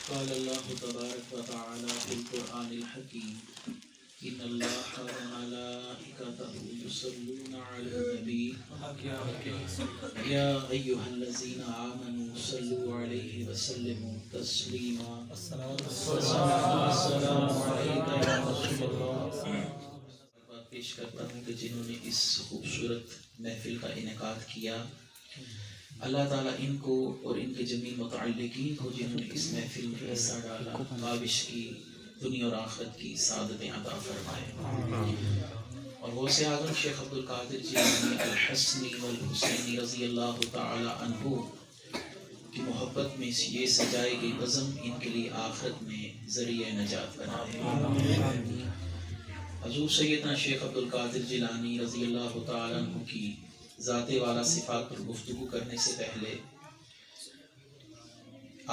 قال الله تبارك وتعالى في القرآن الحكيم إن الله وملائكته يصلون على النبي يا أيها الذين آمنوا صلوا عليه وسلموا تسليما السلام عليك يا رسول الله. بات پیش کرتا ہوں کہ جنہوں نے اس خوبصورت محفل کا انعقاد کیا، اللہ تعالیٰ ان کو اور ان کے جمیع متعلقین کو جنہوں نے اس محفل میں حصہ ڈالا کاوش کی دنیا اور آخرت کی سعادتیں عطا فرمائے، اور غوث اعظم شیخ عبدالقادر جیلانی الحسنی والحسینی رضی اللہ تعالی عنہ کی محبت میں یہ سجائی گئی بزم ان کے لیے آخرت میں ذریعہ نجات بنائے۔ حضور سیدنا شیخ عبدالقادر جیلانی رضی اللہ تعالی عنہ کی ذات والا صفات پر گفتگو کرنے سے پہلے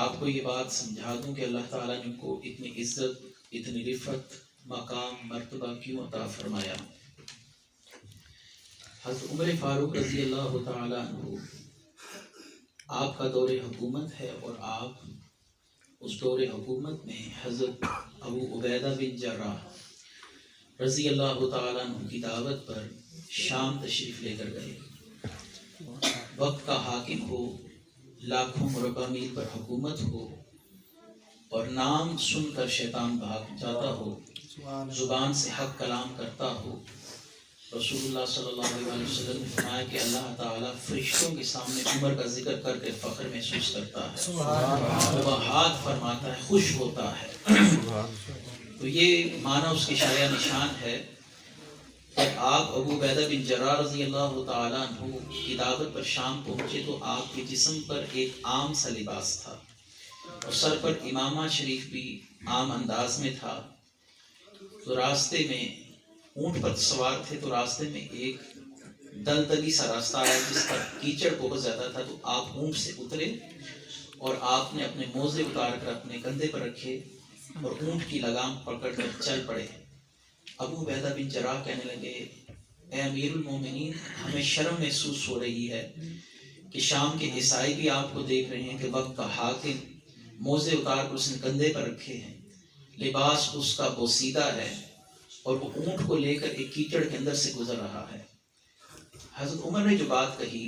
آپ کو یہ بات سمجھا دوں کہ اللہ تعالیٰ نے ان کو اتنی عزت، اتنی رفعت، مقام، مرتبہ کیوں عطا فرمایا۔ حضرت عمر فاروق رضی اللہ تعالیٰ عنہ آپ کا دور حکومت ہے، اور آپ اس دور حکومت میں حضرت ابو عبیدہ بن جراح رضی اللہ تعالیٰ عنہ کی دعوت پر شام تشریف لے کر گئے۔ وقت کا حاکم ہو، لاکھوں مربع میل پر حکومت ہو، اور نام سن کر شیطان بھاگ جاتا ہو، زبان سے حق کلام کرتا ہو، رسول اللہ صلی اللہ علیہ وسلم نے فرمایا کہ اللہ تعالیٰ فرشتوں کے سامنے عمر کا ذکر کر کے فخر محسوس کرتا ہے، مباحات فرماتا ہے، خوش ہوتا ہے۔ تو یہ معنی اس کی شایع نشان ہے۔ جب آپ ابو عبیدہ بن جراح رضی اللہ تعالیٰ عنہ کی دعوت پر شام پہنچے تو آپ کے جسم پر ایک عام سا لباس تھا، اور سر پر امامہ شریف بھی عام انداز میں تھا۔ تو راستے میں اونٹ پر سوار تھے، تو راستے میں ایک دلدلی سا راستہ آیا جس پر کیچڑ بہت زیادہ تھا، تو آپ اونٹ سے اترے اور آپ نے اپنے موزے اتار کر اپنے کندھے پر رکھے اور اونٹ کی لگام پکڑ کر چل پڑے۔ ابو عبیدہ بن جراح کہنے لگے، اے امیر المومنین، ہمیں شرم محسوس ہو رہی ہے کہ شام کے عیسائی بھی آپ کو دیکھ رہے ہیں کہ وقت کا حاکم موزے اتار کر اس نے کندھے پر رکھے ہیں، لباس اس کا بوسیدہ ہے، اور وہ اونٹ کو لے کر ایک کیچڑ کے اندر سے گزر رہا ہے۔ حضرت عمر نے جو بات کہی،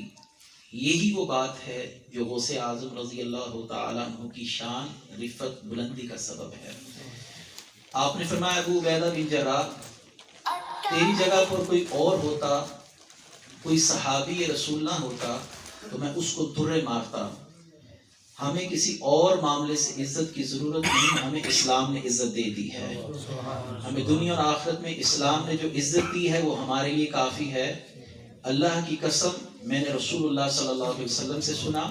یہی وہ بات ہے جو غوث اعظم رضی اللہ تعالیٰ عنہ کی شان، رفعت، بلندی کا سبب ہے۔ آپ نے فرمایا، ابو عبیدہ بن جراح، تیری جگہ پر کوئی اور ہوتا، کوئی صحابی رسول نہ ہوتا تو میں اس کو درے مارتا۔ ہمیں کسی اور معاملے سے عزت کی ضرورت نہیں، ہمیں اسلام نے عزت دے دی ہے۔ ہمیں دنیا اور آخرت میں اسلام نے جو عزت دی ہے وہ ہمارے لیے کافی ہے۔ اللہ کی قسم، میں نے رسول اللہ صلی اللہ علیہ وسلم سے سنا،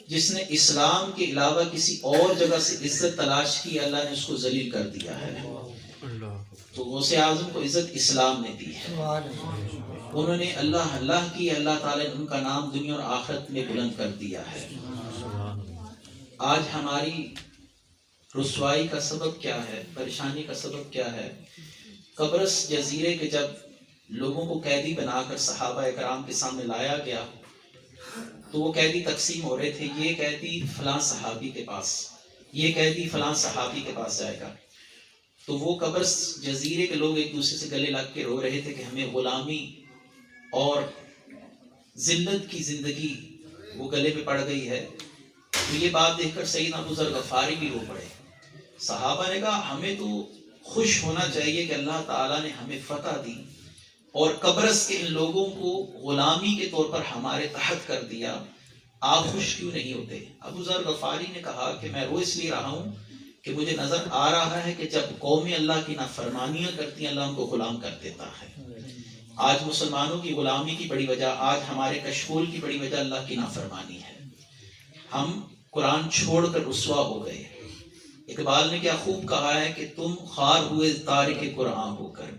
جس نے اسلام کے علاوہ کسی اور جگہ سے عزت تلاش کی، اللہ نے اس کو ذلیل کر دیا ہے۔ تو غوث اعظم کو عزت اسلام نے دی ہے، انہوں نے اللہ اللہ کی، اللہ تعالیٰ نے ان کا نام دنیا اور آخرت میں بلند کر دیا ہے۔ آج ہماری رسوائی کا سبب کیا ہے، پریشانی کا سبب کیا ہے؟ قبرص جزیرے کے جب لوگوں کو قیدی بنا کر صحابہ کرام کے سامنے لایا گیا تو وہ قیدی تقسیم ہو رہے تھے، یہ قیدی فلاں صحابی کے پاس، یہ قیدی فلاں صحابی کے پاس جائے گا۔ تو وہ قبرص جزیرے کے لوگ ایک دوسرے سے گلے لگ کے رو رہے تھے کہ ہمیں غلامی اور ذلت کی زندگی وہ گلے پہ پڑ گئی ہے۔ تو یہ بات دیکھ کر سیدنا ابو ذر غفاری بھی رو پڑے۔ صحابہ نے کہا، ہمیں تو خوش ہونا چاہیے کہ اللہ تعالیٰ نے ہمیں فتح دی اور قبرص کے ان لوگوں کو غلامی کے طور پر ہمارے تحت کر دیا، آپ خوش کیوں نہیں ہوتے؟ ابو ذر غفاری نے کہا کہ میں رو اس لیے رہا ہوں کہ مجھے نظر آ رہا ہے کہ جب قومیں اللہ کی نافرمانیاں کرتی ہیں، اللہ ان کو غلام کر دیتا ہے۔ آج مسلمانوں کی غلامی کی بڑی وجہ، آج ہمارے کشکول کی بڑی وجہ اللہ کی نافرمانی ہے۔ ہم قرآن چھوڑ کر رسوا ہو گئے۔ اقبال نے کیا خوب کہا ہے کہ تم خوار ہوئے تارک قرآن ہو کر،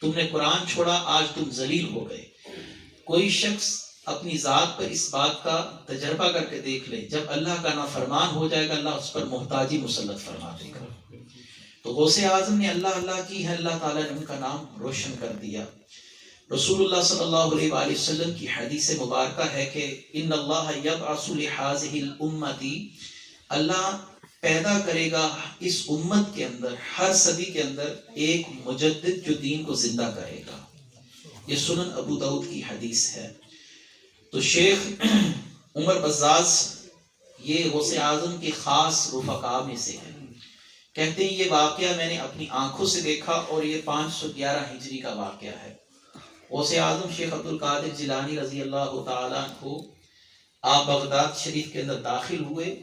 تم نے قرآن چھوڑا، آج تم ذلیل ہو گئے۔ کوئی شخص اپنی ذات پر اس بات کا تجربہ کر کے دیکھ لے، جب اللہ کا نافرمان ہو جائے گا اللہ اس پر محتاجی مسلط فرما دے گا۔ تو غوث اعظم نے اللہ اللہ کی ہے، اللہ تعالیٰ نے ان کا نام روشن کر دیا۔ رسول اللہ صلی اللہ علیہ وآلہ وسلم کی حدیث مبارکہ ہے کہ ان اللہ یبعث لہذہ الامۃ، اللہ پیدا کرے گا اس امت کے اندر، ہر صدی کے اندر ایک مجدد جو دین کو زندہ کرے گا۔ یہ سنن ابو داؤد کی حدیث ہے۔ تو شیخ عمر بزاز یہ غوث اعظم کے خاص رفقا میں سے ہے۔ کہتے ہیں یہ واقعہ میں نے اپنی آنکھوں سے دیکھا اور یہ 511 ہجری کا واقعہ ہے۔ غوث اعظم شیخ عبد القادر جیلانی رضی اللہ تعالیٰ عنہ آپ بغداد شریف کے اندر داخل ہوئے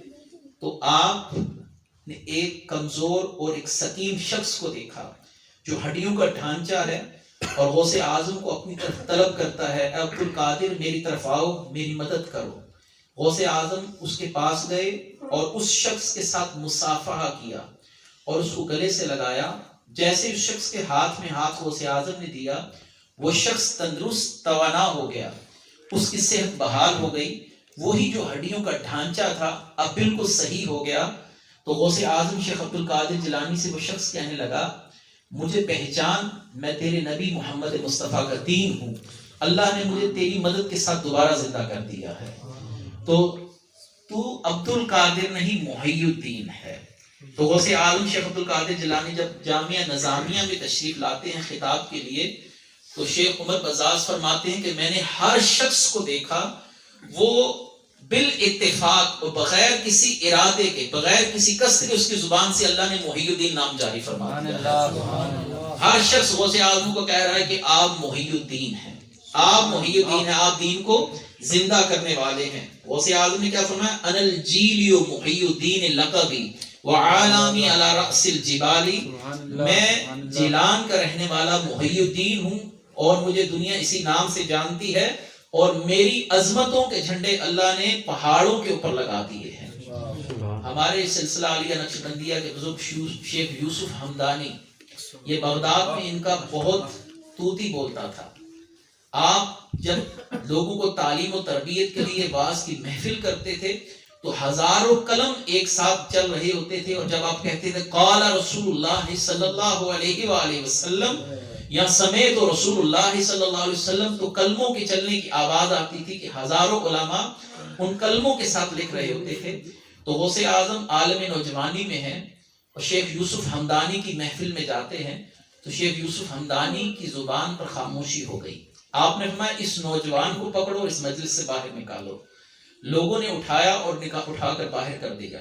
تو آپ نے ایک کمزور اور ایک سقیم شخص کو دیکھا جو ہڈیوں کا ڈھانچہ ہے، اور غوث اعظم کو اپنی طرف طلب کرتا ہے، اے عبد القادر میری طرف آؤ، میری مدد کرو۔ غوث اعظم اس کے پاس گئے اور اس شخص کے ساتھ مصافحہ کیا اور اس کو گلے سے لگایا۔ جیسے اس شخص کے ہاتھ میں ہاتھ غوث اعظم نے دیا، وہ شخص تندرست توانا ہو گیا، اس کی صحت بحال ہو گئی، وہی جو ہڈیوں کا ڈھانچہ تھا اب بالکل صحیح ہو گیا۔ تو غوث اعظم شیخ عبد القادر جیلانی سے وہ شخص کہنے لگا، مجھے پہچان، میں تیرے نبی محمد مصطفیٰ کا دین ہوں، اللہ نے مجھے تیری مدد کے ساتھ دوبارہ زندہ کر دیا ہے، تو عبد القادر نہیں محی الدین ہے۔ تو غوث اعظم شیخ عبد القادر جیلانی جب جامعہ نظامیہ میں تشریف لاتے ہیں خطاب کے لیے، تو شیخ عمر بزاز فرماتے ہیں کہ میں نے ہر شخص کو دیکھا، وہ بالاتفاق بغیر کسی ارادے کے، بغیر کسی قصد کے، اس کی زبان سے اللہ نے محی الدین نام جاری فرما دیا۔ ہر شخص غوث اعظم کو کہہ رہا ہے کہ آپ محی الدین ہیں، آپ محی الدین ہیں، آپ دین کو زندہ کرنے والے ہیں۔ غوث اعظم نے کیا فرمایا؟ انا الجیلی محی الدین لقبی وعالامی علی رأس الجبالی، میں جیلان کا رہنے والا محی الدین ہوں اور مجھے دنیا اسی نام سے جانتی ہے، اور میری عظمتوں کے جھنڈے اللہ نے پہاڑوں کے اوپر لگا دیے ہیں۔ ہمارے سلسلہ علیہ نقشبندیہ کے بزرگ شیخ یوسف ہمدانی، یہ بغداد میں ان کا بہت طوطی بولتا تھا۔ آپ جب لوگوں کو تعلیم و تربیت کے لیے واعظ کی محفل کرتے تھے تو ہزاروں قلم ایک ساتھ چل رہے ہوتے تھے، اور جب آپ کہتے تھے قال رسول اللہ صلی اللہ علیہ وآلہ وسلم یا سمیت رسول اللہ صلی اللہ علیہ وسلم، تو کلموں کے چلنے کی آواز آتی تھی کہ ہزاروں علماء ان کلموں کے ساتھ لکھ رہے ہوتے تھے۔ تو غوث اعظم عالم نوجوانی میں ہیں اور شیخ یوسف ہمدانی کی محفل میں جاتے ہیں، تو شیخ یوسف ہمدانی کی زبان پر خاموشی ہو گئی۔ آپ نے فرمایا اس نوجوان کو پکڑو، اس مجلس سے باہر نکالو۔ لوگوں نے اٹھایا اور اٹھا کر باہر کر دیا۔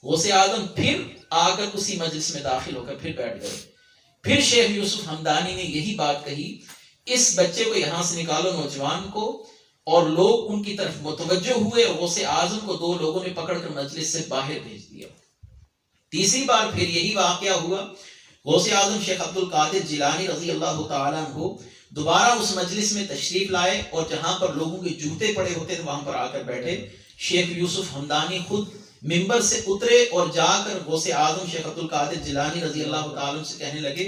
غوث اعظم پھر آ کر اسی مجلس میں داخل ہو کر پھر بیٹھ گئے۔ پھر شیخ یوسف ہمدانی نے یہی بات کہی، اس بچے کو یہاں سے نکالو، نوجوان کو، اور لوگ ان کی طرف متوجہ ہوئے اور غوث اعظم کو دو لوگوں نے پکڑ کر مجلس سے باہر بھیج دیا۔ تیسری بار پھر یہی واقعہ ہوا۔ غوث اعظم شیخ عبد القادر جیلانی رضی اللہ تعالیٰ عنہ دوبارہ اس مجلس میں تشریف لائے، اور جہاں پر لوگوں کے جوتے پڑے ہوتے تھے وہاں پر آ کر بیٹھے۔ شیخ یوسف ہمدانی خود منبر سے اترے اور جا کر غوث اعظم شیخ عبد القادر جیلانی رضی اللہ تعالیٰ عنہ سے کہنے لگے،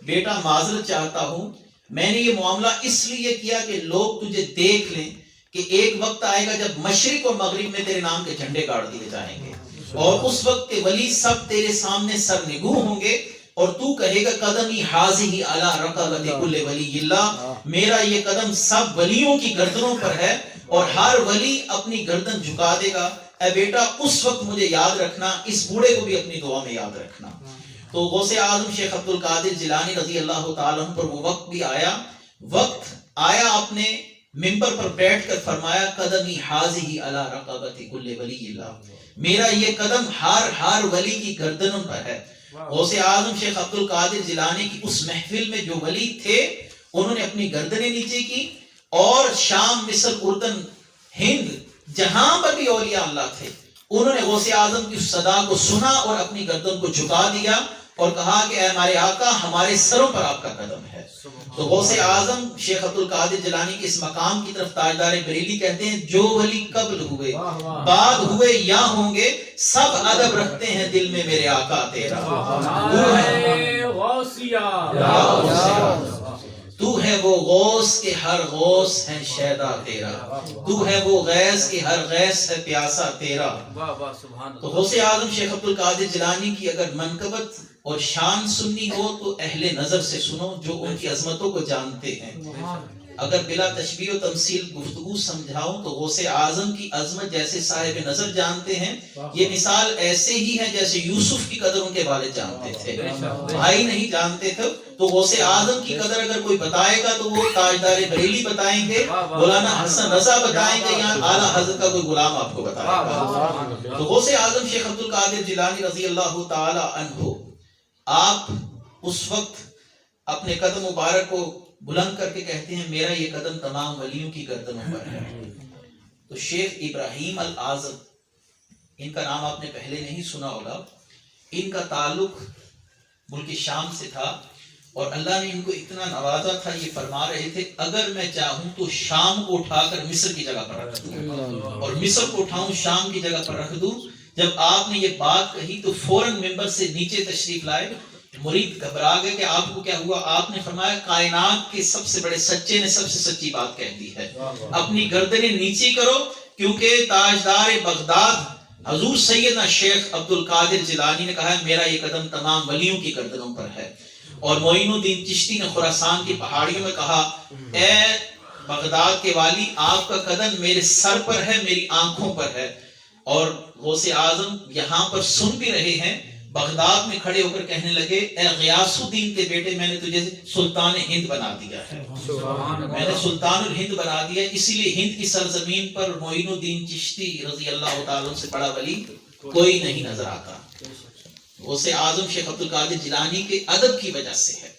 بیٹا معذرت چاہتا ہوں، میں نے یہ معاملہ اس لیے کیا کہ لوگ تجھے دیکھ لیں کہ ایک وقت آئے گا جب مشرق اور مغرب میں تیرے نام کے جھنڈے گاڑ دیے جائیں گے، اور اس وقت کے ولی سب تیرے سامنے سرنگوں ہوں گے، اور تو کہے گا قدمی حاضی علی رقبت کل ولی اللہ، میرا یہ قدم سب ولیوں کی گردنوں پر ہے، اور ہر ولی اپنی گردن جھکا دے گا۔ اے بیٹا اس وقت مجھے یاد رکھنا، اس بوڑھے کو بھی اپنی دعا میں یاد رکھنا۔ تو غوث اعظم شیخ عبد القادر جیلانی رضی اللہ تعالیٰ عنہ پر وہ وقت بھی آیا، آپ نے منبر پر بیٹھ کر فرمایا قدمی حاضی علی رقبت کل ولی اللہ، میرا یہ قدم ہر ولی کی گردنوں پر ہے۔ غوث اعظم شیخ عبد القادر جیلانی کی اس محفل میں جو ولی تھے انہوں نے اپنی گردنیں نیچے کی، اور شام، مصر، اردن، ہند، جہاں پر بھی اولیاء اللہ تھے انہوں نے غوث اعظم کی صدا کو سنا اور اپنی گردن کو جھکا دیا اور کہا کہ اے ہمارے آقا، ہمارے سروں پر آپ کا قدم ہے۔ تو غوث اعظم شیخ عبد القادر جیلانی کے اس مقام کی طرف تاجدار بریلی کہتے ہیں، جو ولی قبل ہوئے، بعد ہوئے یا ہوں گے، سب ادب رکھتے ہیں دل میں میرے آقا تیرا۔ تو ہے وہ غوث کے ہر غوث ہے شیدا تیرا، تو ہے وہ غیث کے ہر غیث ہے پیاسا تیرا۔ تو غوث اعظم شیخ عبد القادر جیلانی کی اگر منقبت اور شان سننی ہو تو اہل نظر سے سنو جو ان کی عظمتوں کو جانتے ہیں۔ اگر بلا تشبیہ و تمثیل گفتگو سمجھاؤں تو غوث اعظم کی عظمت جیسے صاحب نظر جانتے ہیں، یہ مثال ایسے ہی ہے جیسے یوسف کی قدر ان کے والد جانتے تھے، بھائی نہیں جانتے تھے۔ تو غوث اعظم کی قدر اگر کوئی بتائے گا تو وہ تاجدار بریلی بتائیں گے، مولانا حسن رضا بتائیں گے، یا اعلیٰ حضرت کا کوئی غلام آپ کو بتائے گا۔ تو غوث اعظم شیخ عبد القادر جیلانی رضی اللہ تعالی عنہ، آپ اس وقت اپنے قدم مبارک کو بلند کر کے کہتے ہیں میرا یہ قدم تمام ولیوں کی گردنوں پر ہے۔ تو شیخ ابراہیم الاعظم، ان کا نام آپ نے پہلے نہیں سنا ہوگا، ان کا تعلق ملک شام سے تھا، اور اللہ نے ان کو اتنا نوازا تھا، یہ فرما رہے تھے اگر میں چاہوں تو شام کو اٹھا کر مصر کی جگہ پر رکھ دوں، اور مصر کو اٹھاؤں شام کی جگہ پر رکھ دوں۔ جب آپ نے یہ بات کہی تو فوراً ممبر سے نیچے تشریف لائے، مرید گھبرا گئے کہ آپ کو کیا ہوا؟ آپ نے فرمایا کائنات کے سب سے بڑے سچے نے سب سے سچی بات کہہ دی ہے، اپنی گردنیں نیچی کرو، کیونکہ تاجدار بغداد حضور سیدنا شیخ عبد القادر جیلانی نے کہا ہے میرا یہ قدم تمام ولیوں کی گردنوں پر ہے۔ اور معین الدین چشتی نے خراسان کی پہاڑیوں میں کہا اے بغداد کے والی، آپ کا قدم میرے سر پر ہے، میری آنکھوں پر ہے۔ اور غوث اعظم یہاں پر سن بھی رہے ہیں، بغداد میں کھڑے ہو کر کہنے لگے اے غیاث الدین کے بیٹے، میں نے تجھے سلطان ہند بنا دیا ہے، میں نے سلطان الہند بنا دیا ہے، اسی لیے ہند کی سرزمین پر معین الدین چشتی رضی اللہ تعالیٰ سے بڑا ولی کوئی نہیں نظر آتا۔ غوث اعظم شیخ عبد القادر جیلانی کے ادب کی وجہ سے ہے۔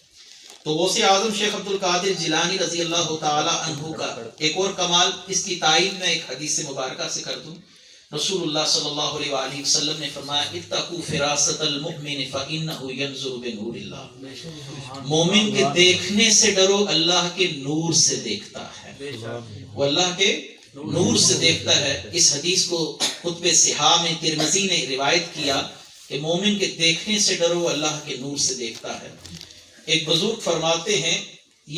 تو غوث اعظم شیخ عبد القادر جیلانی رضی اللہ تعالی عنہ کا ایک اور کمال، اس کی تائید میں ایک حدیث مبارکہ سے کر دوں۔ رسول اللہ صلی اللہ علیہ وآلہ وسلم نے فرمایا اتقوا فراست المؤمن فإنه ينظر بنور اللہ، مومن کے دیکھنے سے ڈرو، اللہ کے نور سے دیکھتا ہے، وہ اللہ کے نور سے دیکھتا ہے۔ اس حدیث کو کتب صحاح میں ترمذی نے روایت کیا کہ مومن کے دیکھنے سے ڈرو، اللہ کے نور سے دیکھتا ہے۔ ایک بزرگ فرماتے ہیں،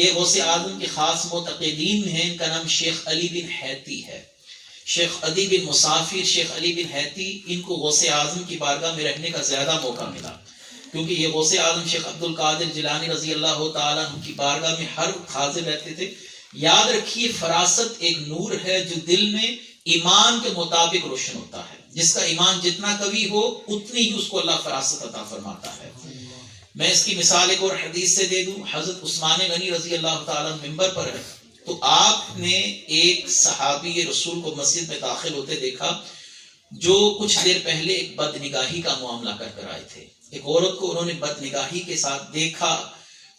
یہ غوث اعظم کے خاص معتقدین ہیں، ان کا نام شیخ علی بن حیتی ہے۔ شیخ علی بن مسافر، شیخ علی بن حیتی، ان کو غوث اعظم کی بارگاہ میں رہنے کا زیادہ موقع ملا، کیونکہ یہ غوث اعظم شیخ عبد القادر جیلانی رضی اللہ تعالیٰ عنہ کی بارگاہ میں ہر وقت حاضر رہتے تھے۔ یاد رکھیے فراست ایک نور ہے جو دل میں ایمان کے مطابق روشن ہوتا ہے، جس کا ایمان جتنا قوی ہو اتنی ہی اس کو اللہ فراست عطا فرماتا ہے۔ میں اس کی مثال ایک اور حدیث سے دے دوں۔ حضرت عثمان غنی رضی اللہ تعالیٰ ممبر پر ہے، تو آپ نے ایک صحابی رسول کو مسجد میں داخل ہوتے دیکھا جو کچھ دیر پہلے ایک بد نگاہی کا معاملہ کر کر آئے تھے۔ ایک عورت کو انہوں نے بد نگاہی کے ساتھ دیکھا،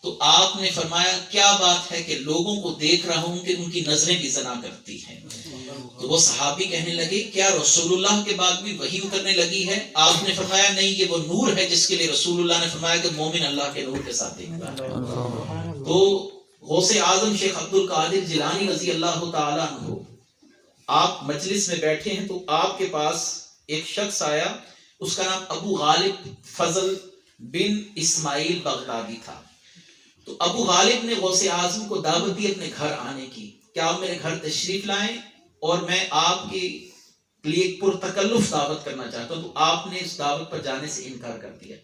تو آپ نے فرمایا کیا بات ہے کہ لوگوں کو دیکھ رہا ہوں کہ ان کی نظریں بھی زنا کرتی ہیں۔ تو وہ صحابی کہنے لگے کیا رسول اللہ کے بعد بھی وحی اترنے لگی ہے؟ آپ نے فرمایا نہیں، یہ وہ نور ہے جس کے لیے رسول اللہ نے فرمایا کہ مومن اللہ کے نور کے ساتھ دیکھتا ہے۔ تو غوث اعظم شیخ عبد القادر جیلانی رضی اللہ تعالیٰ عنہ، آپ مجلس میں بیٹھے ہیں تو آپ کے پاس ایک شخص آیا، اس کا نام ابو غالب فضل بن اسماعیل بغدادی تھا۔ تو ابو غالب نے غوث اعظم کو دعوت دی اپنے گھر آنے کی کہ آپ میرے گھر تشریف لائیں اور میں آپ کے لیے پرتکلف دعوت کرنا چاہتا ہوں۔ تو آپ نے اس دعوت پر جانے سے انکار کر دیا۔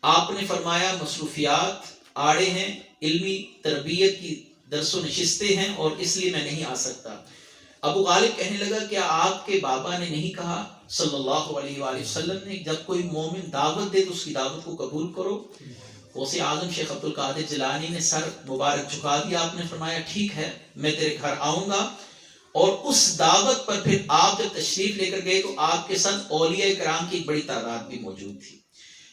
آپ نے فرمایا مصروفیات آڑے ہیں، علمی تربیت کی درس و نشستیں ہیں، اور اس لیے میں نہیں آ سکتا۔ ابو غالب کہنے لگا کیا آپ کے بابا نے نہیں کہا صلی اللہ علیہ وآلہ وسلم نے جب کوئی مومن دعوت دے تو اس کی دعوت کو قبول کرو؟ غوث اعظم شیخ عبد القادر جیلانی نے سر مبارک جھکا دیا۔ آپ نے فرمایا ٹھیک ہے، میں تیرے گھر آؤں گا۔ اور اس دعوت پر پھر آپ جب تشریف لے کر گئے تو آپ کے ساتھ اولیاء کرام کی ایک بڑی تعداد بھی موجود تھی۔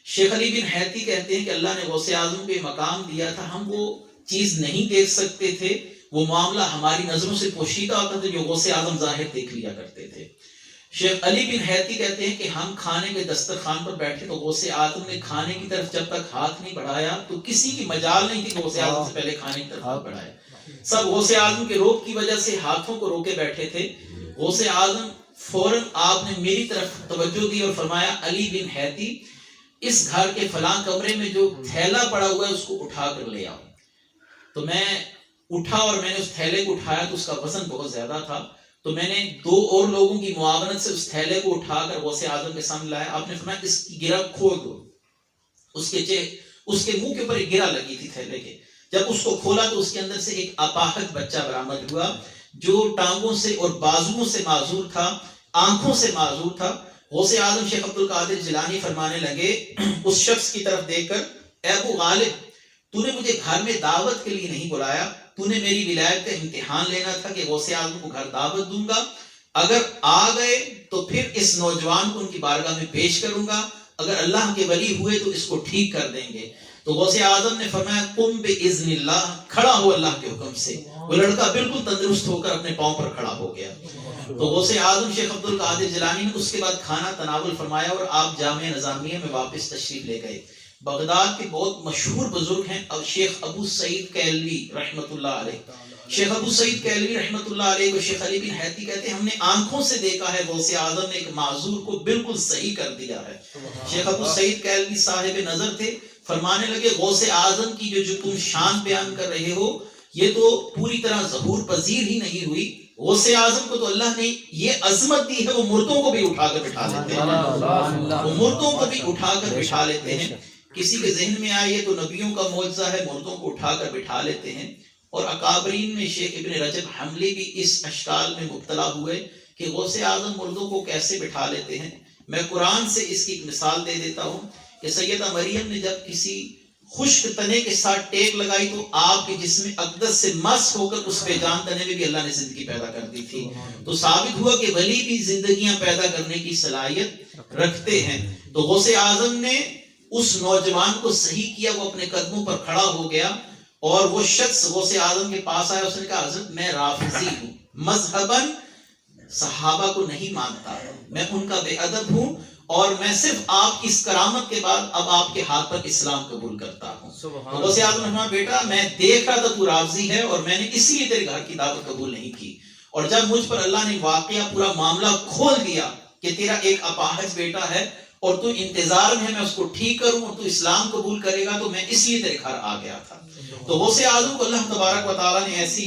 شیخ علی بن حیتی کہتے ہیں کہ اللہ نے غوث اعظم کو یہ مقام دیا تھا، ہم وہ چیز نہیں دیکھ سکتے تھے، وہ معاملہ ہماری نظروں سے پوشیدہ ہوتا تھا جو غوث اعظم ظاہر دیکھ لیا کرتے تھے۔ شیخ علی بن حیتی کہتے ہیں کہ ہم کھانے کے دسترخوان پر بیٹھے تو غوث اعظم نے کھانے کی طرف جب تک ہاتھ نہیں بڑھایا تو کسی کی مجال نہیں تھی غوث اعظم سے پہلے کھانے کی طرف ہاتھ بڑھائے۔ سب غوث اعظم کے روک کی وجہ سے ہاتھوں کو روکے بیٹھے تھے۔ غوث اعظم فوراً آپ نے میری طرف توجہ دی اور فرمایا علی بن حیتی، اس گھر کے فلاں کمرے میں جو تھیلا پڑا ہوا ہے اس کو اٹھا کر لے آؤ۔ تو میں اٹھا اور میں نے اس تھیلے کو اٹھایا تو اس کا وزن بہت زیادہ تھا، تو میں نے دو اور لوگوں کی معاونت سے اس تھیلے کو اٹھا کر غوث اعظم کے سامنے لایا۔ آپ نے فرمایا اس کی گرہ کھول دو۔ اس کے منہ کے اوپر ایک گرہ لگی تھی تھیلے کے، جب اس کو کھولا تو اس کے اندر سے ایک اپاہج بچہ برآمد ہوا جو ٹانگوں سے اور بازوؤں سے معذور تھا، آنکھوں سے معذور تھا۔ غوث اعظم شیخ عبد القادر جیلانی فرمانے لگے اس شخص کی طرف دیکھ کر، اے ابو غالب، تو نے مجھے گھر میں دعوت کے لیے نہیں بلایا، تو نے میری ولایت کا امتحان لینا تھا کہ غوث اعظم کو گھر دعوت دوں گا، اگر آ گئے تو پھر اس نوجوان کو ان کی بارگاہ میں پیش کروں گا، اگر اللہ کے ولی ہوئے تو اس کو ٹھیک کر دیں گے۔ تو غوث اعظم نے فرمایا قم باذن اللہ، کھڑا ہو اللہ کے حکم سے۔ وہ لڑکا بالکل تندرست ہو کر اپنے پاؤں پر کھڑا ہو گیا۔ تو غوث اعظم شیخ عبد القادر جیلانی نے اس کے بعد کھانا تناول فرمایا اور آپ جامعہ نظامیہ میں واپس تشریف لے گئے۔ بغداد کے بہت مشہور بزرگ ہیں اب شیخ ابو سعید کیلوی رحمۃ اللہ علیہ۔ شیخ ابو سعید کیلوی رحمۃ اللہ علیہ کو شیخ علی بن حیتی کہتے ہیں، ہم نے آنکھوں سے دیکھا ہے غوث اعظم نے ایک معذور کو بالکل صحیح کر دیا ہے۔ شیخ ابو سعید کیلوی صاحب نظر تھے، فرمانے لگے غوث اعظم کی جو تم شان بیان کر رہے ہو یہ تو پوری طرح ظہور پذیر ہی نہیں ہوئی۔ غوث اعظم کو تو اللہ نے یہ عظمت دی ہے، وہ مردوں کو بھی اٹھا کر بٹھا لیتے ہیں، وہ مردوں کو بھی اٹھا کر بٹھا لیتے ہیں۔ کسی کے ذہن میں آئے یہ تو نبیوں کا معجزہ ہے، مردوں کو اٹھا کر بٹھا لیتے ہیں۔ اور اکابرین میں شیخ ابن رجب حملی بھی اس اشکال میں مبتلا ہوئے کہ غوث اعظم مردوں کو کیسے بٹھا لیتے ہیں۔ میں قرآن سے اس کی ایک مثال دے دیتا ہوں کہ سیدہ مریم نے جب کسی خشک تنے کے ساتھ ٹیک لگائی تو آپ کے جسم اقدس سے مس ہو کر اس بے جان تنے میں بھی اللہ نے زندگی پیدا کر دی تھی۔ تو ثابت ہوا کہ ولی بھی زندگیاں پیدا کرنے کی صلاحیت رکھتے ہیں۔ تو غوث اعظم نے اس نوجوان کو صحیح کیا، وہ اپنے قدموں پر کھڑا ہو گیا اور وہ شخص غوث اعظم کے پاس آیا، اس نے کہا حضرت میں رافضی ہوں، مذہباً صحابہ کو نہیں مانتا، میں ان کا بے ادب ہوں اور میں صرف آپ کی اس کرامت کے بعد اب آپ کے ہاتھ پر اسلام قبول کرتا ہوں۔ تو غوث اعظم نے کہا بیٹا میں دیکھ رہا تھا تو رافضی ہے اور میں نے اس لیے تیرے گھر کی دعوت قبول نہیں کی، اور جب مجھ پر اللہ نے واقعہ پورا معاملہ کھول دیا کہ تیرا ایک اپاہج بیٹا ہے اور تو انتظار میں ہے میں اس کو ٹھیک کروں اور تو اسلام قبول کرے گا، تو میں اس لیے تیرے گھر آ گیا تھا۔ تو غوث اعظم کو اللہ تبارک و تعالیٰ نے ایسی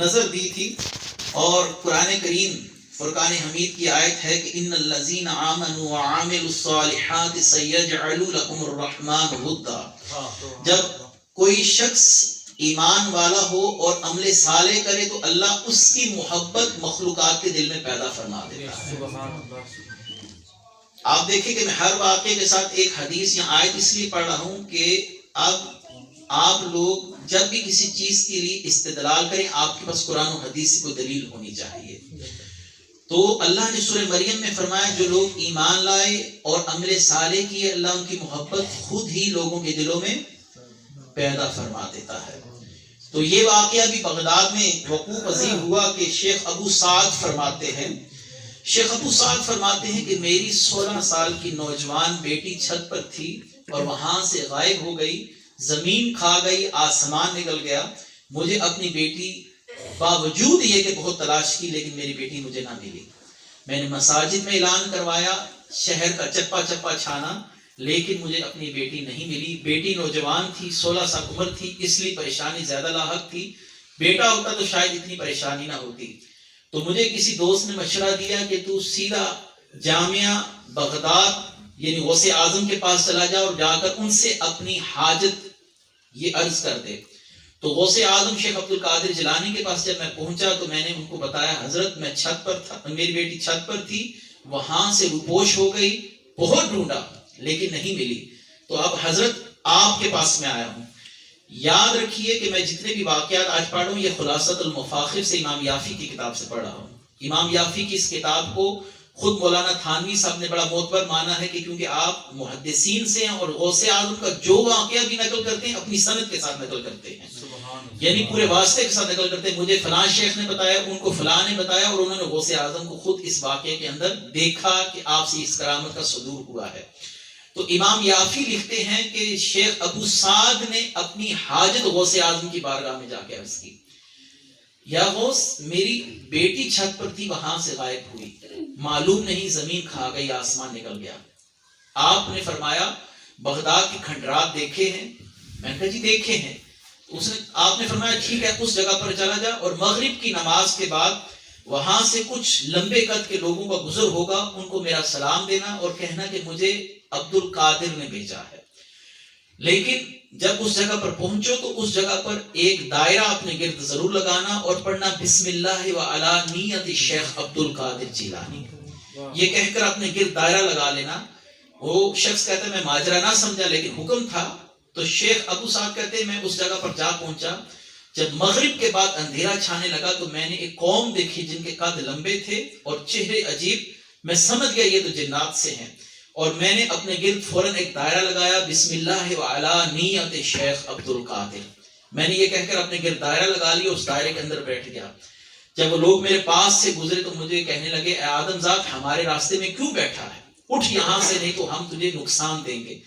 نظر دی تھی، اور قرآن کریم فرقان حمید کی آیت ہے کہ ان الذین آمنوا وعملوا الصالحات سیجعل لهم الرحمن ودا۔ جب کوئی شخص ایمان والا ہو اور عمل صالح کرے تو اللہ اس کی محبت مخلوقات کے دل میں پیدا فرما دیتا ہے۔ آپ دیکھیں کہ میں ہر واقعے کے ساتھ ایک حدیث یا آیت اس لیے پڑھ رہا ہوں کہ اب آپ لوگ جب بھی کسی چیز کے لیے استدلال کریں آپ کے پاس قرآن و حدیث کی کوئی دلیل ہونی چاہیے۔ تو اللہ نے سورہ مریم میں فرمایا جو لوگ ایمان لائے اور عمل صالح کیے اللہ ان کی محبت خود ہی لوگوں کے دلوں میں پیدا فرما دیتا ہے۔ تو یہ واقعہ بھی بغداد میں وقوع پذیر ہوا کہ شیخ ابو سعد فرماتے ہیں، شیخ ابو سعد فرماتے ہیں کہ میری 16 سال کی نوجوان بیٹی چھت پر تھی اور وہاں سے غائب ہو گئی، زمین کھا گئی، آسمان نکل گیا، مجھے اپنی بیٹی باوجود یہ کہ بہت تلاش کی لیکن میری بیٹی مجھے نہ ملی۔ میں نے مساجد میں اعلان کروایا، شہر کا چپا چپا چھانا، لیکن مجھے اپنی بیٹی نہیں ملی۔ بیٹی نوجوان تھی، 16 سال عمر تھی، اس لیے پریشانی زیادہ لاحق تھی، بیٹا ہوتا تو شاید اتنی پریشانی نہ ہوتی۔ تو مجھے کسی دوست نے مشورہ دیا کہ تو سیدھا جامعہ بغداد یعنی غوث اعظم کے پاس چلا جا اور جا کر ان سے اپنی حاجت یہ عرض کر دے۔ تو غوث اعظم شیخ عبد القادر جیلانی کے پاس جب میں پہنچا تو میں نے ان کو بتایا حضرت میں چھت پر تھا، میری بیٹی چھت پر تھی، وہاں سے روپوش ہو گئی، بہت ڈھونڈا لیکن نہیں ملی، تو اب حضرت آپ کے پاس میں آیا ہوں۔ یاد رکھیے کہ میں جتنے بھی واقعات آج پڑھ رہا ہوں یہ خلاصۃ المفاخر سے امام یافی کی کتاب سے پڑھ رہا ہوں۔ امام یافی کی اس کتاب کو خود مولانا تھانوی صاحب نے بڑا معتبر مانا ہے کہ کیونکہ آپ محدثین سے ہیں اور غوث اعظم کا جو واقعہ بھی نقل کرتے ہیں اپنی سند کے ساتھ نقل کرتے ہیں، یعنی پورے واسطے کے ساتھ نقل کرتے ہیں۔ مجھے فلاں شیخ نے بتایا، ان کو فلاں نے بتایا، اور انہوں نے غوث اعظم کو خود اس واقعے کے اندر دیکھا کہ آپ سے اس کرامت کا صدور ہوا ہے۔ تو امام یافی لکھتے ہیں کہ شیخ ابو سعد نے اپنی حاجت غوث اعظم کی بارگاہ میں جا کے عرض کی، یا غوث میری بیٹی چھت پر تھی وہاں سے غائب ہوئی، معلوم نہیں زمین کھا گئی، آسمان نکل گیا۔ آپ نے فرمایا بغداد کے کھنڈرات دیکھے ہیں؟ میں نے کہا جی دیکھے ہیں۔ آپ نے فرمایا ٹھیک ہے اس جگہ پر چلا جا اور مغرب کی نماز کے بعد وہاں سے کچھ لمبے قد کے لوگوں کا گزر ہوگا، ان کو میرا سلام دینا اور کہنا کہ مجھے عبد القادر نے بھیجا ہے۔ لیکن جب اس جگہ پر پہنچو تو اس جگہ پر ایک دائرہ اپنے گرد ضرور لگانا اور پڑھنا بسم اللہ وعلی نیت شیخ عبد القادر جیلانی. یہ کہہ کر اپنے گرد دائرہ لگا لینا. وہ شخص کہتا ہے میں ماجرا نہ سمجھا لیکن حکم تھا. تو شیخ ابو سعد کہتے ہیں میں اس جگہ پر جا پہنچا. جب مغرب کے بعد اندھیرا چھانے لگا تو میں نے ایک قوم دیکھی جن کے قد لمبے تھے اور چہرے عجیب. میں سمجھ گیا یہ تو جنات سے ہیں. اور میں نے اپنے گرد فوراً ایک دائرہ لگایا بسم اللہ وعلی نیت شیخ عبد القادر. میں نے یہ کہہ کر اپنے گرد دائرہ لگا لیا. اس دائرے کے اندر بیٹھ گیا. جب وہ لوگ میرے پاس سے گزرے تو مجھے کہنے لگے اے آدم ذات ہمارے راستے میں کیوں بیٹھا ہے؟ اٹھ یہاں سے نہیں تو ہم تجھے نقصان دیں گے.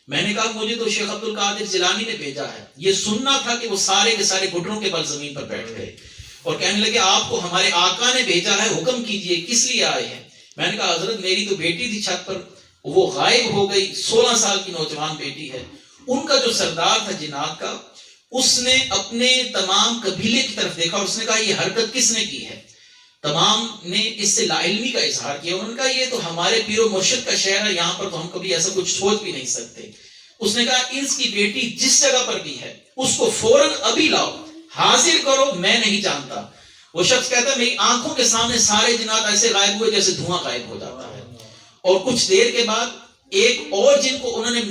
میں نے کہا مجھے تو شیخ عبد القادر جیلانی نے بھیجا ہے. یہ سننا تھا کہ وہ سارے کے سارے گھٹنوں کے بل زمین پر بیٹھ گئے اور کہنے لگے آپ کو ہمارے آقا نے بھیجا ہے, حکم کیجئے کس لیے آئے ہیں؟ میں نے کہا حضرت میری تو بیٹی تھی چھت پر, وہ غائب ہو گئی. 16 سال کی نوجوان بیٹی ہے. ان کا جو سردار تھا جنات کا, اس نے اپنے تمام قبیلے کی طرف دیکھا اور اس نے کہا یہ حرکت کس نے کی ہے؟ تمام نے اس سے لا علمی کا اظہار کیا. انہوں نے کہا یہ تو ہمارے پیر و مرشد کا شہر ہے, یہاں پر تو ہم کبھی ایسا کچھ سوچ بھی نہیں سکتے. اس نے کہا اس کی بیٹی جس جگہ پر بھی ہے اس کو فوراً ابھی لاؤ, حاضر کرو, میں نہیں جانتا. وہ شخص کہتا ہے میری آنکھوں کے سامنے سارے جنات ایسے غائب ہوئے جیسے دھواں غائب ہو جاتا ہے. اور کچھ دیر کے بعد ایک اور جن کو انہوں نے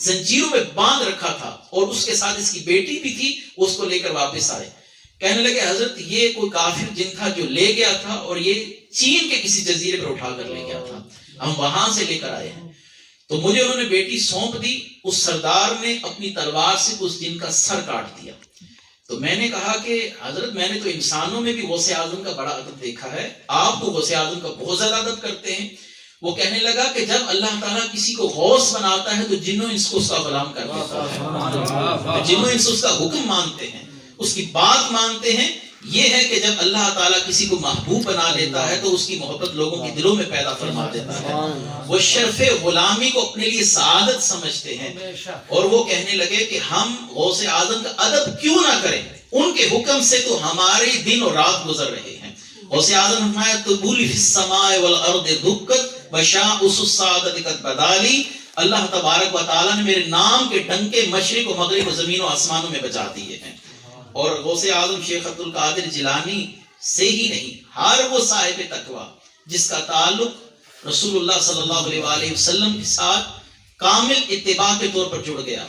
زنجیروں میں باندھ رکھا تھا اور اس کے ساتھ اس کی بیٹی بھی تھی, اس کو لے کر واپس آئے. کہنے لگے حضرت یہ کوئی کافر جن تھا جو لے گیا تھا اور یہ چین کے کسی جزیرے پر اٹھا کر لے گیا تھا, ہم وہاں سے لے کر آئے ہیں. تو مجھے انہوں نے بیٹی سونپ دی. اس سردار نے اپنی تلوار سے اس جن کا سر کاٹ دیا. تو میں نے کہا کہ حضرت میں نے تو انسانوں میں بھی غوث اعظم کا بڑا ادب دیکھا ہے, آپ تو غوث اعظم کا بہت زیادہ ادب کرتے ہیں. وہ کہنے لگا کہ جب اللہ تعالیٰ کسی کو غوث بناتا ہے تو جنوں انس کو اس کا غلام کر دیتا ہے, جنوں انس اس کا حکم مانتے ہیں, اس کی بات مانتے ہیں. یہ ہے کہ جب اللہ تعالیٰ کسی کو محبوب بنا لیتا ہے تو اس کی محبت لوگوں کے دلوں میں پیدا فرما دیتا ہے. وہ شرف غلامی کو اپنے لیے سعادت سمجھتے ہیں. اور وہ کہنے لگے کہ ہم غوث اعظم کا ادب کیوں نہ کریں, ان کے حکم سے تو ہمارے دن اور رات گزر رہے ہیں. غوث اعظم فرمایا تبولی فی السماء والارض دکت وشاءس السعادت قد بدالی. اللہ تبارک و تعالیٰ نے میرے نام کے ڈنکے مشرق و مغرب و زمین و آسمانوں میں بجا دیے ہیں. اور غوث اعظم شیخ عبد القادر جیلانی سے ہی نہیں, ہر وہ صاحب تقوی جس کا تعلق رسول اللہ صلی اللہ علیہ وآلہ وسلم کے ساتھ کامل اتباع کے طور پر جڑ گیا.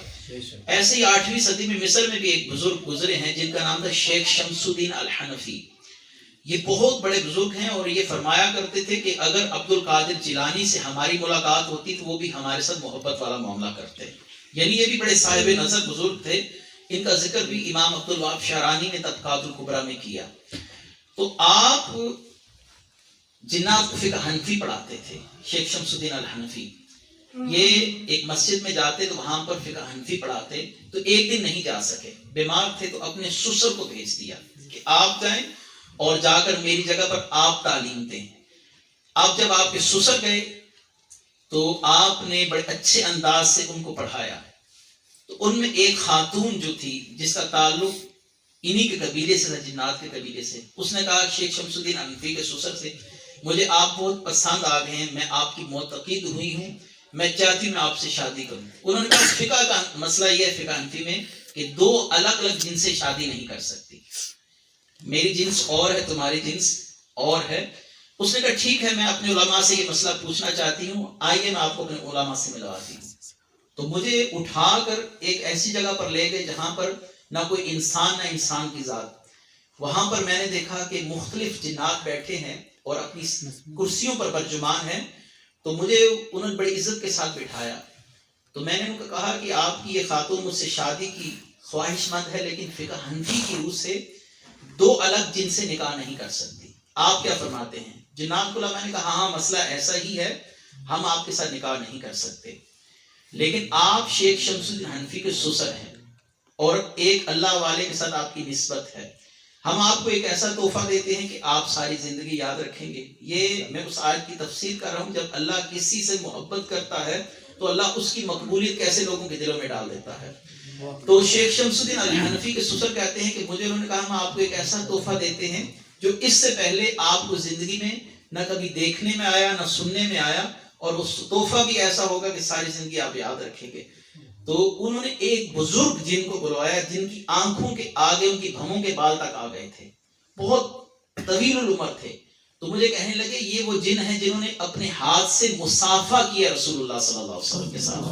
ایسے ہی 8ویں صدی میں مصر میں بھی ایک بزرگ گزرے ہیں جن کا نام تھا شیخ شمس الدین الحنفی. یہ بہت بڑے بزرگ ہیں اور یہ فرمایا کرتے تھے کہ اگر عبد القادر جیلانی سے ہماری ملاقات ہوتی تو وہ بھی ہمارے ساتھ محبت والا معاملہ کرتے. یعنی یہ بھی بڑے صاحب نظر بزرگ تھے. ان کا ذکر بھی امام عبد الوہاب شعرانی نے طبقات الکبریٰ میں کیا. تو آپ جنات کو فقہ حنفی پڑھاتے تھے. شیخ شمس الدین الحنفی یہ ایک مسجد میں جاتے تو وہاں پر فقہ حنفی پڑھاتے. تو ایک دن نہیں جا سکے, بیمار تھے, تو اپنے سسر کو بھیج دیا کہ آپ جائیں اور جا کر میری جگہ پر آپ تعلیم دیں. آپ جب آپ کے سسر گئے تو آپ نے بڑے اچھے انداز سے ان کو پڑھایا. تو ان میں ایک خاتون جو تھی جس کا تعلق انہی کے قبیلے سے تھا, جنات کے قبیلے سے, اس نے کہا شیخ شمس الدین حنفی کے سسر سے مجھے آپ بہت پسند آ گئے ہیں, میں آپ کی معتقد ہوئی ہوں, میں چاہتی ہوں میں آپ سے شادی کروں. انہوں نے کہا فقہ کا مسئلہ یہ ہے فقہ حنفی میں کہ دو الگ الگ جنس سے شادی نہیں کر سکتی, میری جنس اور ہے, تمہاری جنس اور ہے. اس نے کہا ٹھیک ہے, میں اپنے علماء سے یہ مسئلہ پوچھنا چاہتی ہوں, آئیے میں آپ کو اپنے علماء سے ملواتی ہوں. تو مجھے اٹھا کر ایک ایسی جگہ پر لے گئے جہاں پر نہ کوئی انسان نہ انسان کی ذات. وہاں پر میں نے دیکھا کہ مختلف جنات بیٹھے ہیں اور اپنی کرسیوں پر برجمان ہیں. تو مجھے انہوں نے بڑی عزت کے ساتھ بٹھایا. تو میں نے ان کو کہا کہ آپ کی یہ خاتون مجھ سے شادی کی خواہش مند ہے, لیکن فقہ حنفی کی روح سے دو الگ جن سے نکاح نہیں کر سکتی, آپ کیا فرماتے ہیں؟ جناب علماء نے کہا ہاں مسئلہ ایسا ہی ہے, ہم آپ کے ساتھ نکاح نہیں کر سکتے, لیکن آپ شیخ شمس الدین حنفی کے سسر ہیں اور ایک اللہ والے کے ساتھ آپ کی نسبت ہے. ہم آپ کو ایک ایسا تحفہ دیتے ہیں کہ آپ ساری زندگی یاد رکھیں گے. یہ میں اس آیت کی تفسیر کر رہا ہوں, جب اللہ کسی سے محبت کرتا ہے تو اللہ اس کی مقبولیت کیسے لوگوں کے دلوں میں ڈال دیتا ہے. تو شیخ شمس الدین الحنفی کے سسر کہتے ہیں کہ مجھے انہوں نے کہا ہم آپ کو ایک ایسا تحفہ دیتے ہیں جو اس سے پہلے آپ کو زندگی میں نہ کبھی دیکھنے میں آیا نہ سننے میں آیا, اور وہ تحفہ بھی ایسا ہوگا کہ ساری زندگی آپ یاد رکھیں گے. تو تو انہوں نے ایک بزرگ جن کو بلوایا جن کی آنکھوں کے آگے ان کی بھووں کے بال تک آ گئے تھے، بہت طویل العمر تھے. تو مجھے کہنے لگے یہ وہ جن ہیں جنہوں نے اپنے ہاتھ سے مصافحہ کیا رسول اللہ صلی اللہ علیہ وسلم کے ساتھ.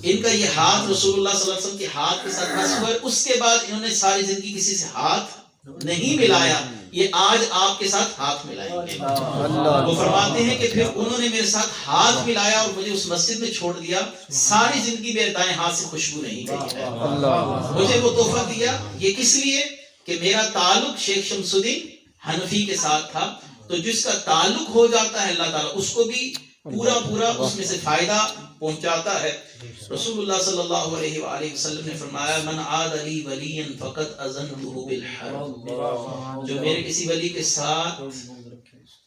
ان کا یہ ہاتھ رسول اللہ صلی اللہ علیہ وسلم کے ہاتھ کے ساتھ بس ہوا ہے. اس کے بعد انہوں نے ساری زندگی کسی سے ہاتھ نہیں ملایا. یہ آج آپ کے ساتھ ہاتھ ملائیں گے. وہ فرماتے ہیں کہ پھر انہوں نے میرے ساتھ ہاتھ ملایا اور مجھے اس مسجد میں چھوڑ دیا. ساری زندگی میرے دائیں ہاتھ سے خوشبو نہیں گئی ہے. مجھے وہ تحفہ دیا. یہ کس لیے کہ میرا تعلق شیخ شمس الدین حنفی کے ساتھ تھا. تو جس کا تعلق ہو جاتا ہے اللہ تعالیٰ اس کو بھی پورا اس میں سے فائدہ پہنچاتا ہے. رسول اللہ صلی اللہ علیہ وآلہ وسلم نے فرمایا من عاد لی ولیا فقد اذنته بالحرب. جو میرے کسی ولی کے ساتھ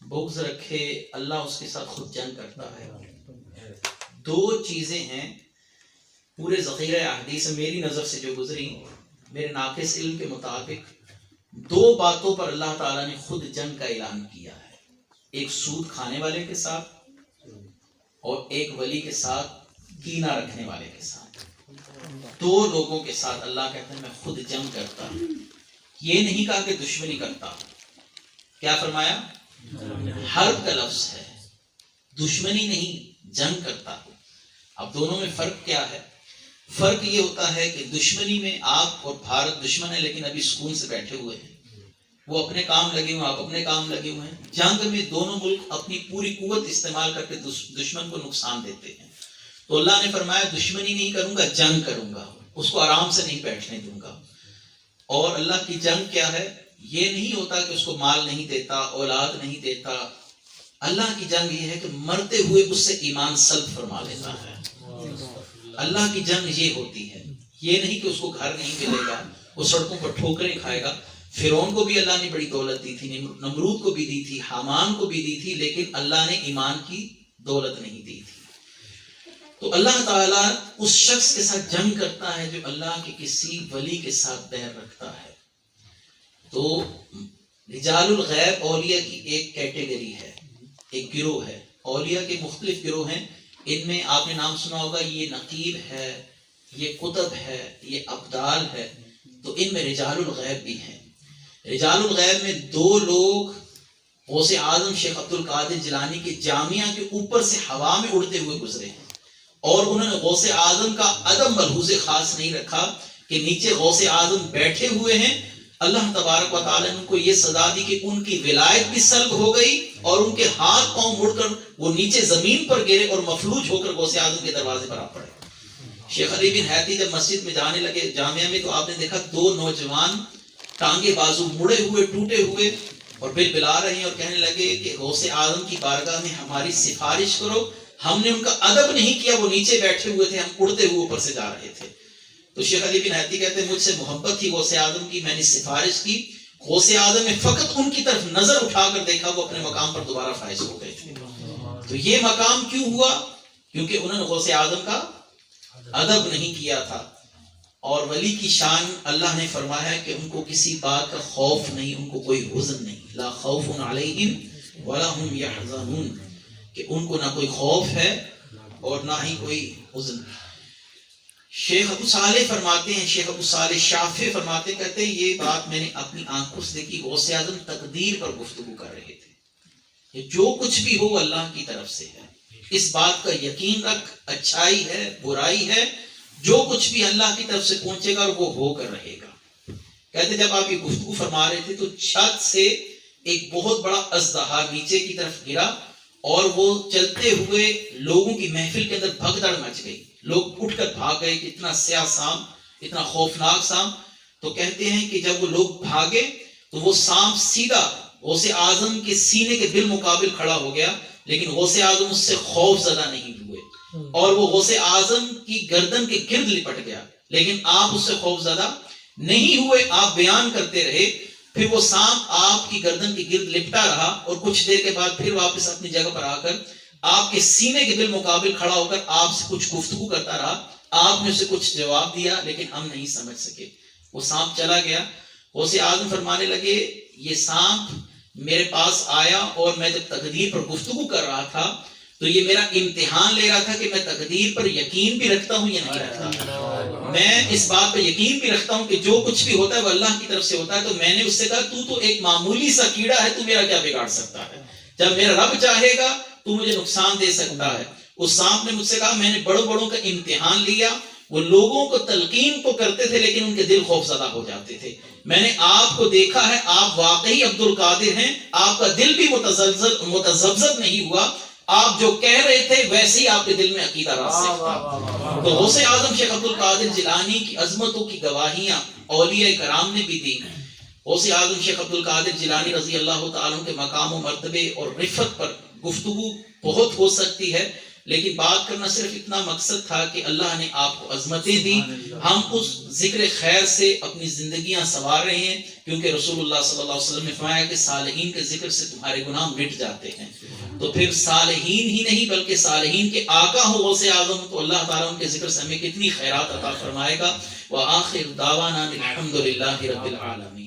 بغض رکھے اللہ اس کے ساتھ خود جنگ کرتا ہے. دو چیزیں ہیں پورے ذخیرہ احادیث میری نظر سے جو گزری میرے ناقص علم کے مطابق، دو باتوں پر اللہ تعالیٰ نے خود جنگ کا اعلان کیا ہے. ایک سود کھانے والے کے ساتھ اور ایک ولی کے ساتھ کینہ رکھنے والے کے ساتھ. دو لوگوں کے ساتھ اللہ کہتا ہے میں خود جنگ کرتا ہوں. یہ نہیں کہا کہ دشمنی کرتا. کیا فرمایا؟ حرب کا لفظ ہے، دشمنی نہیں، جنگ کرتا. اب دونوں میں فرق کیا ہے؟ فرق یہ ہوتا ہے کہ دشمنی میں آپ اور بھارت دشمن ہے لیکن ابھی سکون سے بیٹھے ہوئے ہیں، وہ اپنے کام لگے ہوئے، آپ اپنے کام لگے ہوئے ہیں. جنگ میں دونوں ملک اپنی پوری قوت استعمال کر کے دشمن کو نقصان دیتے ہیں. تو اللہ نے فرمایا دشمنی نہیں کروں گا، جنگ کروں گا، اس کو آرام سے نہیں بیٹھنے دوں گا. اور اللہ کی جنگ کیا ہے؟ یہ نہیں ہوتا کہ اس کو مال نہیں دیتا، اولاد نہیں دیتا. اللہ کی جنگ یہ ہے کہ مرتے ہوئے اس سے ایمان سلب فرما لیتا ہے. اللہ کی جنگ یہ ہوتی ہے. یہ نہیں کہ اس کو گھر نہیں ملے گا، وہ سڑکوں پر ٹھوکریں کھائے گا. فرعون کو بھی اللہ نے بڑی دولت دی تھی، نمرود کو بھی دی تھی، حامان کو بھی دی تھی، لیکن اللہ نے ایمان کی دولت نہیں دی تھی. تو اللہ تعالیٰ اس شخص کے ساتھ جنگ کرتا ہے جو اللہ کے کسی ولی کے ساتھ بیر رکھتا ہے. تو رجال الغیب اولیاء کی ایک کیٹیگری ہے، ایک گروہ ہے. اولیاء کے مختلف گروہ ہیں. ان میں آپ نے نام سنا ہوگا یہ نقیب ہے، یہ قطب ہے، یہ ابدال ہے. تو ان میں رجال الغیب بھی ہیں. رجال الغیب میں دو لوگ غوث اعظم شیخ عبد القادر جیلانی کے جامعہ کے اوپر سے ہوا میں اڑتے ہوئے گزرے ہیں، اور انہوں نے غوث اعظم کا عدم ملحوظ خاص نہیں رکھا کہ نیچے غوث اعظم بیٹھے ہوئے ہیں. اللہ تبارک و تعالیٰ نے ان کو یہ سزا دی کہ ان کی ولایت بھی سلب ہو گئی اور ان کے ہاتھ پاؤں مڑ کر وہ نیچے زمین پر گرے اور مفلوج ہو کر غوث اعظم کے دروازے پر آ پڑے. شیخ علی بن حیتی جب مسجد میں جانے لگے جامعہ میں تو آپ نے دیکھا دو نوجوان ٹانگے بازو مڑے ہوئے ٹوٹے ہوئے اور بل بلا رہے ہیں اور کہنے لگے کہ غوث اعظم کی بارگاہ میں ہماری سفارش کرو. ہم نے ان کا ادب نہیں کیا، وہ نیچے بیٹھے ہوئے تھے، ہم اڑتے ہوئے اوپر سے جا رہے تھے. تو شیخ علی بن حیتی کہتے ہیں مجھ سے محبت تھی غوث اعظم کی، میں نے سفارش کی. غوث اعظم نے فقط ان کی طرف نظر اٹھا کر دیکھا، وہ اپنے مقام پر دوبارہ فائز ہو گئے تھے. تو یہ مقام کیوں ہوا؟ کیونکہ انہوں نے غوث اعظم کا ادب نہیں کیا تھا. اور ولی کی شان اللہ نے فرمایا کہ ان کو کسی بات کا خوف نہیں، ان کو کوئی حزن نہیں. لا خوف علیہم ولا هم يحزنون، کہ ان کو نہ کوئی خوف ہے اور نہ ہی کوئی حزن. شیخ ابو صالح فرماتے ہیں، شیخ ابو صالح شافعی فرماتے کہتے ہیں یہ بات میں نے اپنی آنکھوں سے دیکھی. غوث اعظم تقدیر پر گفتگو کر رہے تھے کہ جو کچھ بھی ہو اللہ کی طرف سے ہے، اس بات کا یقین رکھ، اچھائی ہے برائی ہے، جو کچھ بھی اللہ کی طرف سے پہنچے گا اور وہ ہو کر رہے گا. کہتے جب آپ یہ گفتگو فرما رہے تھے تو چھت سے ایک بہت بڑا اژدہا نیچے کی طرف گرا اور وہ چلتے ہوئے لوگوں کی محفل کے اندر بھگدڑ مچ گئی. لوگ اٹھ کر بھاگ گئے کہ اتنا سیاہ سانپ، اتنا خوفناک سانپ. تو کہتے ہیں کہ جب وہ لوگ بھاگے تو وہ سانپ سیدھا غوث اعظم کے سینے کے بالمقابل کھڑا ہو گیا، لیکن غوث اعظم اس سے خوف زدہ نہیں ہوئے اور وہ غوث اعظم کی گردن کے گرد لپٹ گیا، لیکن آپ اس سے خوف زدہ نہیں ہوئے. آپ بیان کرتے رہے. پھر وہ سانپ آپ کی گردن کے گرد لپٹا رہا اور کچھ دیر کے بعد پھر واپس اپنی جگہ پر آ کر آپ کے سینے کے بالمقابل کھڑا ہو کر آپ سے کچھ گفتگو کرتا رہا. آپ نے اسے کچھ جواب دیا لیکن ہم نہیں سمجھ سکے. وہ سانپ چلا گیا. غوث اعظم فرمانے لگے یہ سانپ میرے پاس آیا اور میں جب تقدیر پر گفتگو کر رہا تھا تو یہ میرا امتحان لے رہا تھا کہ میں تقدیر پر یقین بھی رکھتا ہوں یا نہیں رکھتا. میں اس بات پر یقین بھی رکھتا ہوں کہ جو کچھ بھی ہوتا ہے وہ اللہ کی طرف سے ہوتا ہے. تو میں نے اس سے کہا تو ایک معمولی سا کیڑا ہے, تو میرا کیا بگاڑ سکتا ہے؟ جب میرا رب چاہے گا تو مجھے نقصان دے سکتا ہے. اس سانپ نے مجھ سے کہا میں نے بڑوں کا امتحان لیا. وہ لوگوں کو تلقین کو کرتے تھے لیکن ان کے دل خوف زدہ ہو جاتے تھے. میں نے آپ کو دیکھا ہے, آپ واقعی عبد القادر ہیں, آپ کا دل بھی متذبذب نہیں ہوا. آپ جو کہہ رہے تھے ویسے ہی آپ کے دل میں عقیدہ راسخ تھا. تو غوث اعظم شیخ عبد القادر جیلانی کی عظمتوں کی گواہیاں اولیاء کرام نے بھی دی. غوث اعظم شیخ عبد القادر جیلانی رضی اللہ تعالیٰ عنہ کے مقام و مرتبے اور رفعت پر گفتگو بہت ہو سکتی ہے, لیکن بات کرنا صرف اتنا مقصد تھا کہ اللہ نے آپ کو عظمتیں دی. ہم اس ذکر خیر سے اپنی زندگیاں سنوار رہے ہیں, کیونکہ رسول اللہ صلی اللہ علیہ وسلم نے فرمایا کہ صالحین کے ذکر سے تمہارے گناہ مٹ جاتے ہیں. تو پھر صالحین ہی نہیں بلکہ صالحین کے آقا ہو غوث اعظم, تو اللہ تعالیٰ ان کے ذکر سے ہمیں کتنی خیرات عطا فرمائے گا. وآخر دعوانا الحمد للہ رب العالمین.